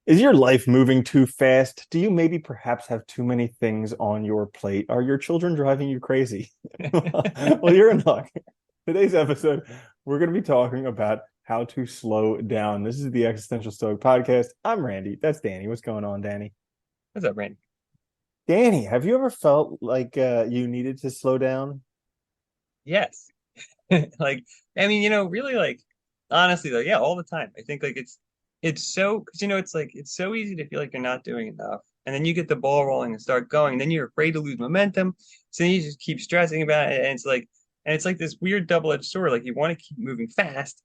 Is your life moving too fast? Do you maybe perhaps have too many things on your plate? Are your children driving you crazy? Well, you're in luck. Today's episode, we're going to be talking about how to slow down. This is the Existential Stoic podcast. I'm Randy. That's Danny. What's going on, Danny? What's up, Randy? Danny, have you ever felt like you needed to slow down? Yes. Like, I mean, really honestly, like, yeah, all the time. I think like it's so because it's like it's so easy to feel like you're not doing enough. And then you get the ball rolling and start going, and then you're afraid to lose momentum. So then you just keep stressing about it. And it's like this weird double-edged sword. Like you want to keep moving fast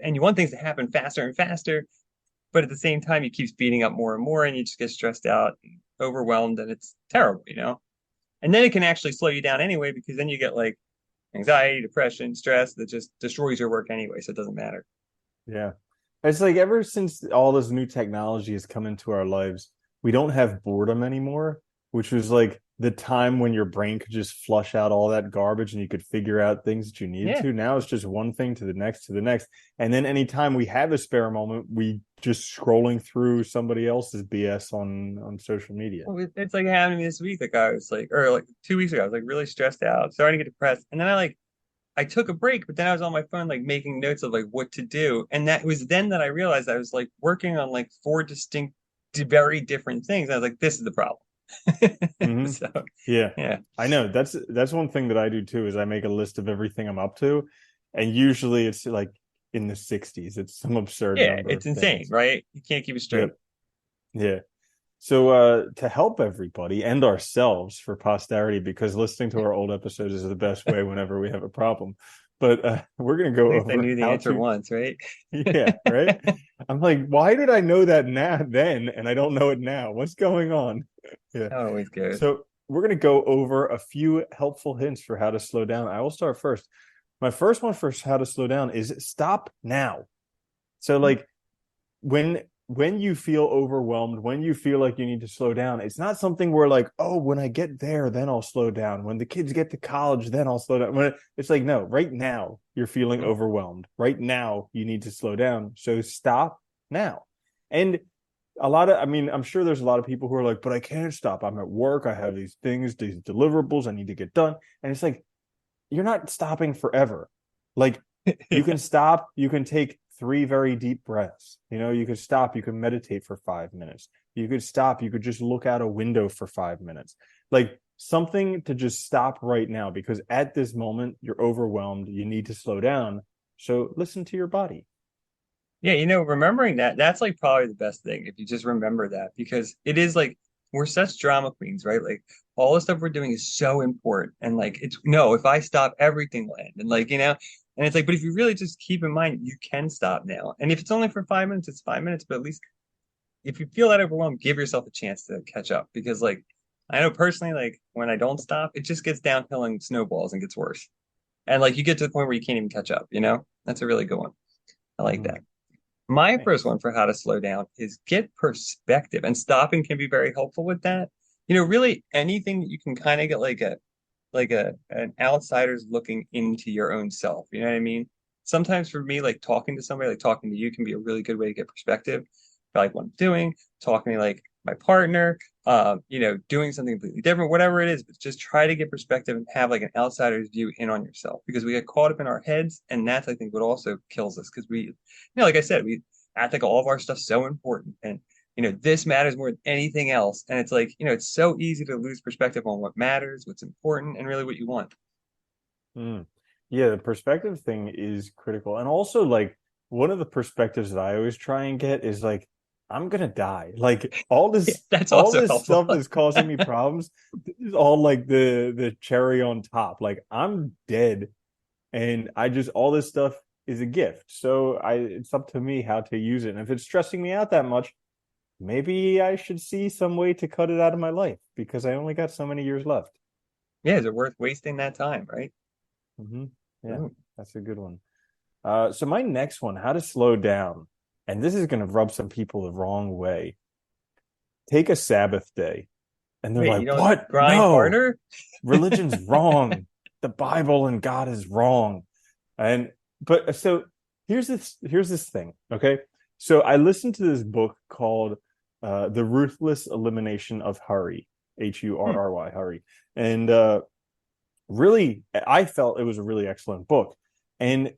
and you want things to happen faster and faster, but at the same time you keep speeding up more and more and you just get stressed out and overwhelmed and it's terrible. And then it can actually slow you down anyway, because then you get like anxiety, depression, stress that just destroys your work anyway, so it doesn't matter. Yeah. It's like ever since all this new technology has come into our lives, we don't have boredom anymore, which was like the time when your brain could just flush out all that garbage and you could figure out things that you needed Yeah. to. Now it's just one thing to the next to the next. And then anytime we have a spare moment, we just scrolling through somebody else's BS on social media. Well, it's like happening this week. Like I was like, or like 2 weeks ago, I was like really stressed out, starting to get depressed. And then I took a break, but then I was on my phone like making notes of like what to do. And that was then that I realized I was like working on like four distinct, very different things. I was like, this is the problem. Hmm. So Yeah, yeah. I know. That's one thing that I do too, is I make a list of everything I'm up to, and usually it's like in the 60s. It's some absurd Yeah, number it's of insane, things. right? You can't keep it straight. Yep. Yeah. So to help everybody and ourselves for posterity, because listening to our old episodes is the best way whenever we have a problem. But we're gonna At go least I over knew the how answer to, once, right? yeah, right. I'm like, why did I know that now then, and I don't know it now? What's going on? Yeah. How it always goes. So we're gonna go over a few helpful hints for how to slow down. I will start first. My first one for how to slow down is stop now. So like when you feel overwhelmed, when you feel like you need to slow down, it's not something where like, oh, when I get there, then I'll slow down. When the kids get to college, then I'll slow down. It's like, no, right now you're feeling overwhelmed. Right now you need to slow down. So stop now. And I mean, I'm sure there's a lot of people who are like, but I can't stop. I'm at work. I have these things, these deliverables I need to get done. And it's like, you're not stopping forever. Like you Yeah. can stop, you can take three very deep breaths. You could stop, you can meditate for 5 minutes. You could stop, you could just look out a window for 5 minutes. Like something to just stop right now, because at this moment you're overwhelmed, you need to slow down. So listen to your body. Yeah, remembering that's like probably the best thing if you just remember that, because it is like we're such drama queens, right? Like all the stuff we're doing is so important. And like it's no, if I stop, everything will end. And and it's like, but if you really just keep in mind you can stop now. And if it's only for 5 minutes, it's 5 minutes, but at least if you feel that overwhelmed, give yourself a chance to catch up. Because like I know personally, like when I don't stop, it just gets downhill and snowballs and gets worse. And like you get to the point where you can't even catch up? That's a really good one. I like Mm-hmm. that. My first Thanks. one for how to slow down is get perspective, and stopping can be very helpful with that. Really anything that you can kind of get like a an outsider's looking into your own self. You know what I mean? Sometimes for me, like talking to somebody, like talking to you, can be a really good way to get perspective. Like what I'm doing, talking to like my partner, doing something completely different, whatever it is, but just try to get perspective and have like an outsider's view in on yourself, because we get caught up in our heads, and that's I think what also kills us, because like I said, we act like all of our stuff's so important, and this matters more than anything else. And it's like, it's so easy to lose perspective on what matters, what's important, and really what you want. Mm. Yeah, the perspective thing is critical. And also like one of the perspectives that I always try and get is like, I'm gonna die. Like all Yeah, this that's all also this helpful. stuff that's causing me problems, this is all like the cherry on top. Like I'm dead, and I just all this stuff is a gift. So it's up to me how to use it. And if it's stressing me out that much, maybe I should see some way to cut it out of my life, because I only got so many years left. Yeah, is it worth wasting that time, right? Hmm. Yeah, Ooh. that's a good one. So my next one, how to slow down, and this is going to rub some people the wrong way. Take a Sabbath day. And they're Wait, you like, don't what? grind No, harder? religion's wrong. The Bible and God is wrong. And but so here's this thing, okay? So I listened to this book called The Ruthless Elimination of Hurry, Hmm. Hurry, Hurry. And really, I felt it was a really excellent book. And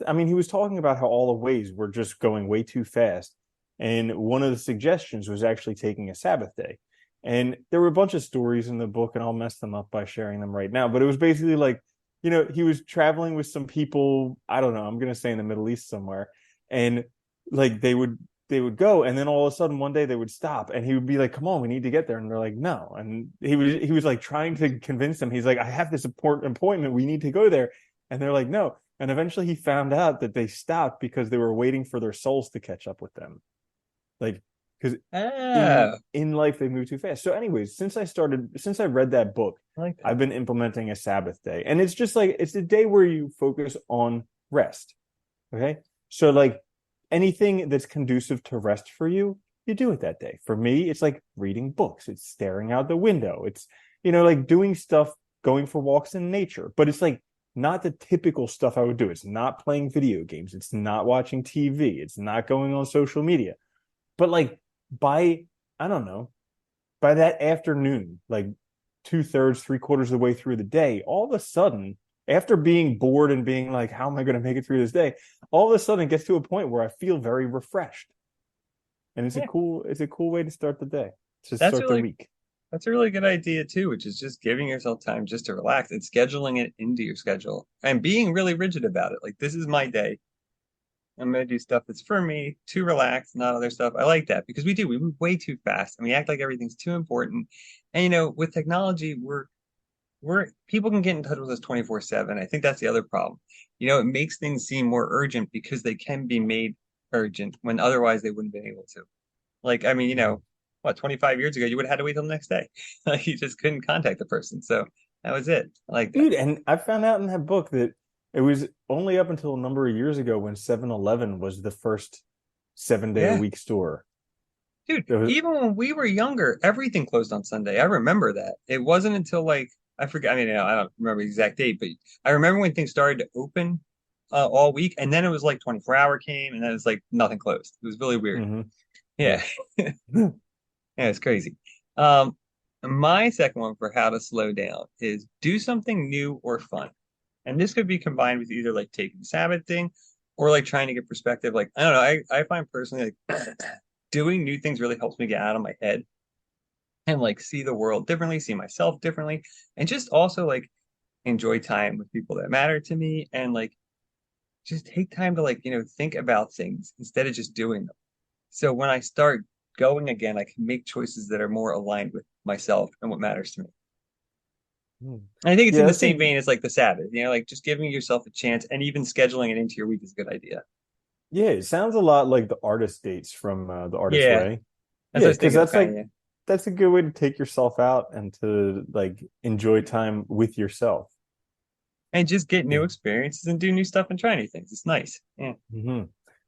I mean, he was talking about how all the ways were just going way too fast. And one of the suggestions was actually taking a Sabbath day. And there were a bunch of stories in the book, and I'll mess them up by sharing them right now. But it was basically like, he was traveling with some people, I don't know, I'm going to say in the Middle East somewhere. And like they would go, and then all of a sudden one day they would stop, and he would be like, come on, we need to get there, and they're like, no. And he was like trying to convince them. He's like, I have this important appointment, we need to go there. And they're like, no. And eventually he found out that they stopped because they were waiting for their souls to catch up with them, like, because Ah, in life they move too fast. So anyways, since I read that book, I like that. I've been implementing a Sabbath day, and it's just like it's a day where you focus on rest. Okay. So like anything that's conducive to rest for you, you do it that day. For me, it's like reading books, it's staring out the window, it's like doing stuff, going for walks in nature. But it's like not the typical stuff I would do. It's not playing video games, it's not watching TV, it's not going on social media. But like by I don't know, by that afternoon, like 2/3, 3/4 of the way through the day, all of a sudden, after being bored and being like, how am I going to make it through this day? All of a sudden it gets to a point where I feel very refreshed. And Yeah, it's a cool way to start the day, to that's start the really week. that's a really good idea too, which is just giving yourself time just to relax and scheduling it into your schedule and being really rigid about it. Like this is my day. I'm gonna do stuff that's for me to relax, not other stuff. I like that because we move way too fast and we act like everything's too important. And with technology, we're people can get in touch with us 24/7. I think that's the other problem. It makes things seem more urgent because they can be made urgent when otherwise they wouldn't have been able to. Like, I mean, Mhm. what, 25 years ago, you would have had to wait till the next day. Like, you just couldn't contact the person. So that was it. I like that. Dude, and I found out in that book that it was only up until a number of years ago when 7-Eleven was the first 7 day a Yeah. week store. Dude, It was, even when we were younger, everything closed on Sunday. I remember that. It wasn't until like, I forget, I mean, I don't remember the exact date, but I remember when things started to open all week. And then it was like 24-hour came and then it's like nothing closed. It was really weird. mhm, Yeah. yeah. Yeah, it's crazy. Um, my second one for how to slow down is do something new or fun. And this could be combined with either like taking Sabbath thing or like trying to get perspective. Like, I don't know, I find personally like doing new things really helps me get out of my head and like see the world differently, see myself differently, and just also like enjoy time with people that matter to me and like just take time to like, think about things instead of just doing them. So when I start going again, I can make choices that are more aligned with myself and what matters to me. And I think it's in Yeah, the that's same a vein as like the Sabbath, like just giving yourself a chance and even scheduling it into your week is a good idea. Yeah, it sounds a lot like the artist dates from the artist Yeah, way. that's what I Yeah, was because thinking of kind of, yeah. that's a good way to take yourself out and to like enjoy time with yourself. And just get new Yeah. experiences and do new stuff and try new things. It's nice. Yeah. It Hmm.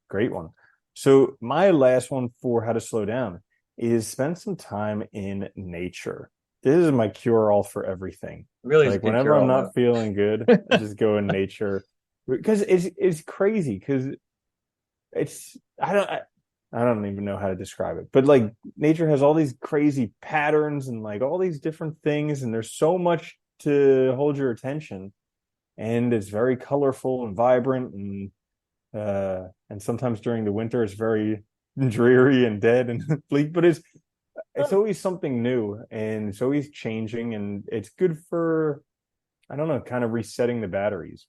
Great one. So my last one for how to slow down is spend some time in nature. This is my cure all for everything. really is a Like good whenever cure I'm all not though. feeling good, I just go in nature because it's crazy because it's I don't even know how to describe it, but like nature has all these crazy patterns and like all these different things, and there's so much to hold your attention, and it's very colorful and vibrant, and sometimes during the winter it's very dreary and dead and bleak, but it's always something new and it's always changing, and it's good for I don't know, kind of resetting the batteries.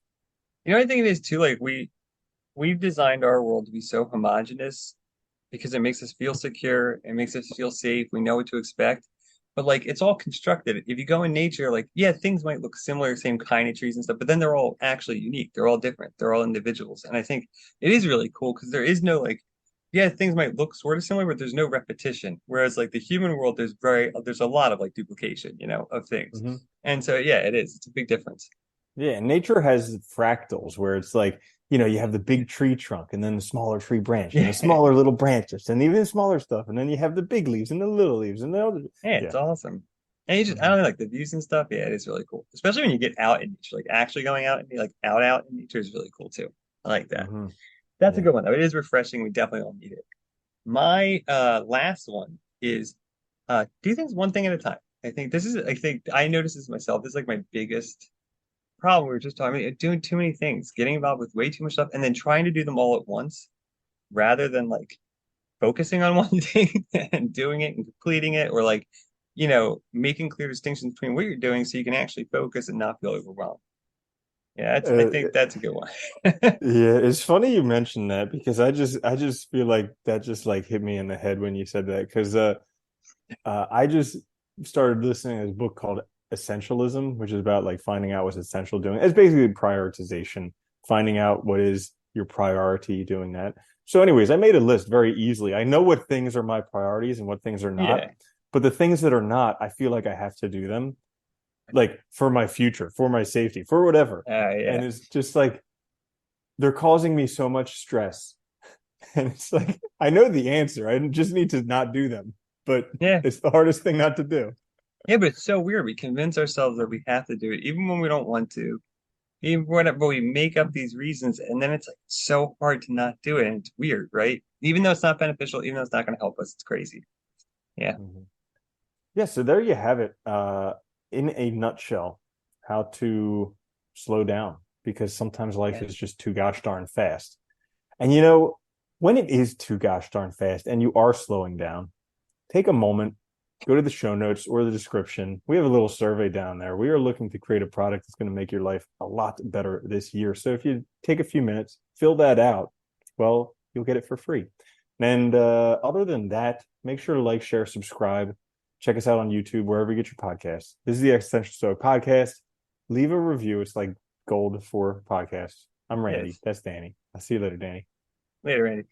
I think it is too. Like we've designed our world to be so homogenous because it makes us feel secure, it makes us feel safe, we know what to expect. But like it's all constructed. If you go in nature, like yeah, things might look similar, same kind of trees and stuff, but then they're all actually unique. They're all different. They're all individuals. And I think it is really cool because there is no like, yeah, things might look sort of similar, but there's no repetition. Whereas like the human world, there's a lot of like duplication, of things. Mhm. And so yeah, it is. It's a big difference. Yeah, and nature has fractals where it's like, you have the Yeah. big tree trunk and then the smaller tree branch and the Yeah. smaller little branches and even smaller stuff. And then you have the big leaves and the little leaves and the other. Yeah, it's Yeah. awesome. And I Mhm. don't know, like the views and stuff. Yeah, it is really cool. Especially when you get out in nature, like actually going out and be like out in nature is really cool too. I like that. Hmm. That's a Yeah. good one though. It is refreshing. We definitely all need it. My last one is do things one thing at a time. I think I notice this myself. This is like my biggest problem. We were just talking about doing too many things, getting involved with way too much stuff, and then trying to do them all at once rather than like focusing on one thing and doing it and completing it, or like, making clear distinctions between what you're doing so you can actually focus and not feel overwhelmed. Yeah, I Uh, think that's a good one. yeah, it's funny you mentioned that because I just feel like that just like hit me in the head when you said that because I just started listening to this book called Essentialism, which is about like finding out what's essential doing. It's basically prioritization, finding out what is your priority, doing that. So, anyways, I made a list very easily. I know what things are my priorities and what things are not, Yeah, but the things that are not, I feel like I have to do them, like for my future, for my safety, for whatever. yeah, And it's just like they're causing me so much stress. And it's like I know the answer. I just need to not do them, but yeah, it's the hardest thing not to do. yeah. But it's so weird. We convince ourselves that we have to do it, even when we don't want to. Even whatever, but we make up these reasons, and then it's like so hard to not do it, and it's weird, right? Even though it's not beneficial, even though it's not going to help us, it's crazy. Yeah, Mhm. Yeah, so there you have it. In a nutshell, how to slow down because sometimes life yeah, is just too gosh darn fast. And when it is too gosh darn fast and you are slowing down, take a moment, go to the show notes or the description. We have a little survey down there. We are looking to create a product that's going to make your life a lot better this year. So if you take a few minutes, fill that out, well, you'll get it for free. And other than that, make sure to like, share, subscribe. Check us out on YouTube, wherever you get your podcasts. This is the Existential Stoic Podcast. Leave a review. It's like gold for podcasts. I'm Randy. yes. That's Danny. I'll see you later, Danny. Later, Andy.